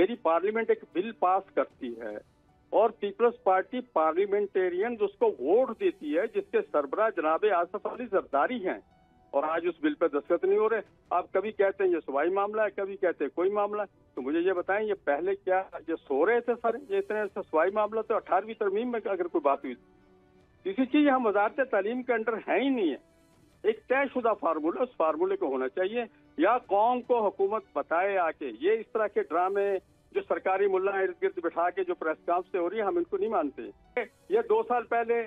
मेरी पार्लियामेंट एक bill pass करती है और पीपल्स पार्टी पार्लियामेंटेरियन जो उसको वोट देती है, जिसके सरबराह जनाब आसिफ अली जरदारी हैं, और आज उस बिल पे दस्तखत नहीं हो रहे। आप कभी कहते हैं ये सूबाई मामला है, कभी कहते हैं कोई मामला है। तो मुझे ये बताएं, ये पहले क्या ये सो रहे थे सर? ये इतने सूबाई मामला तो 18वीं तरमीम में अगर कोई बात हुई, किसी चीज हम वजारत तालीम के अंडर है ही नहीं है। एक तयशुदा फार्मूला, उस फार्मूले को होना चाहिए, या कौम को हुकूमत बताए आके। ये इस तरह के ड्रामे जो सरकारी मुल्ला इर्द गिर्द बिठा के जो प्रेस कॉन्फ्रेंस से हो रही है, हम इनको नहीं मानते। ये 2 साल पहले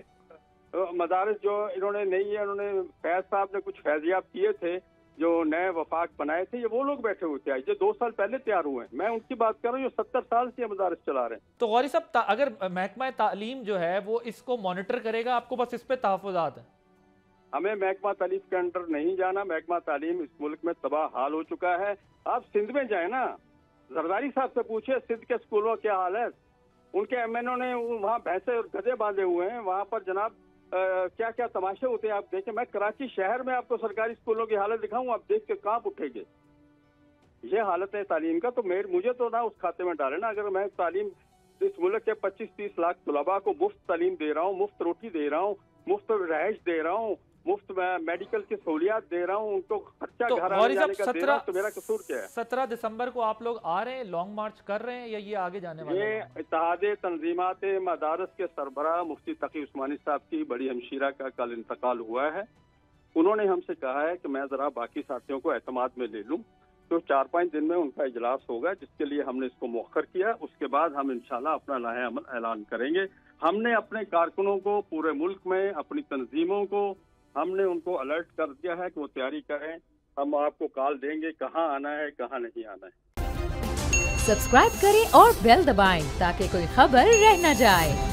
मदारस जो इन्होंने नहीं है, उन्होंने फैज साहब ने कुछ फैजियाब किए थे, जो नए वफाक बनाए थे, ये वो लोग बैठे हुए थे, ये 2 साल पहले तैयार हुए हैं। मैं उनकी बात कर रहा हूँ, जो 70 साल से मदारस चला रहे हैं। तो गौरी साहब, अगर महकमा तालीम जो है वो इसको मॉनिटर करेगा, आपको बस इस पे तहफ़्फ़ुज़ात है? हमें महकमा तालीम के अंडर नहीं जाना। महकमा तालीम इस मुल्क में तबाह हाल हो चुका है। आप सिंध में जाए ना, जरदारी साहब से पूछिए सिंध के स्कूलों क्या हाल है। उनके एमएनओ ने वहाँ भैंसे और गधे बांधे हुए हैं, वहाँ पर जनाब क्या क्या तमाशे होते हैं आप देखें। मैं कराची शहर में आपको सरकारी स्कूलों की हालत दिखाऊं, आप देख के कांप उठेंगे। ये हालत है तालीम का, तो मुझे तो ना उस खाते में डाले ना। अगर मैं तालीम इस मुल्क के 25-30 लाख तलबा को मुफ्त तालीम दे रहा हूँ, मुफ्त रोटी दे रहा हूँ, मुफ्त रहायश दे रहा हूँ, मुफ्त मेडिकल की सहूलियात दे रहा हूँ, उनको खर्चा तो घर आने जाने का दे रहा हूँ, तो मेरा कसूर क्या है? 17 दिसंबर को आप लोग आ रहे हैं, लॉन्ग मार्च कर रहे हैं, या ये आगे जाने वाले हैं? ये इत्तेहाद तंजीमात मदारस के सरबराह मुफ्ती तकी उस्मानी साहब की बड़ी हमशीरा का कल इंतकाल हुआ है। उन्होंने हमसे कहा है कि मैं जरा बाकी साथियों को एतमाद में ले लूँ, तो 4-5 दिन में उनका इजलास होगा, जिसके लिए हमने इसको मौखर किया। उसके बाद हम इंशाल्लाह अपना लाहे अमल ऐलान करेंगे। हमने अपने कारकुनों को पूरे मुल्क में, अपनी तंजीमों को, हमने उनको अलर्ट कर दिया है कि वो तैयारी करें। हम आपको कॉल देंगे कहाँ आना है, कहाँ नहीं आना है। सब्सक्राइब करें और बेल दबाएं ताकि कोई खबर रह न जाए।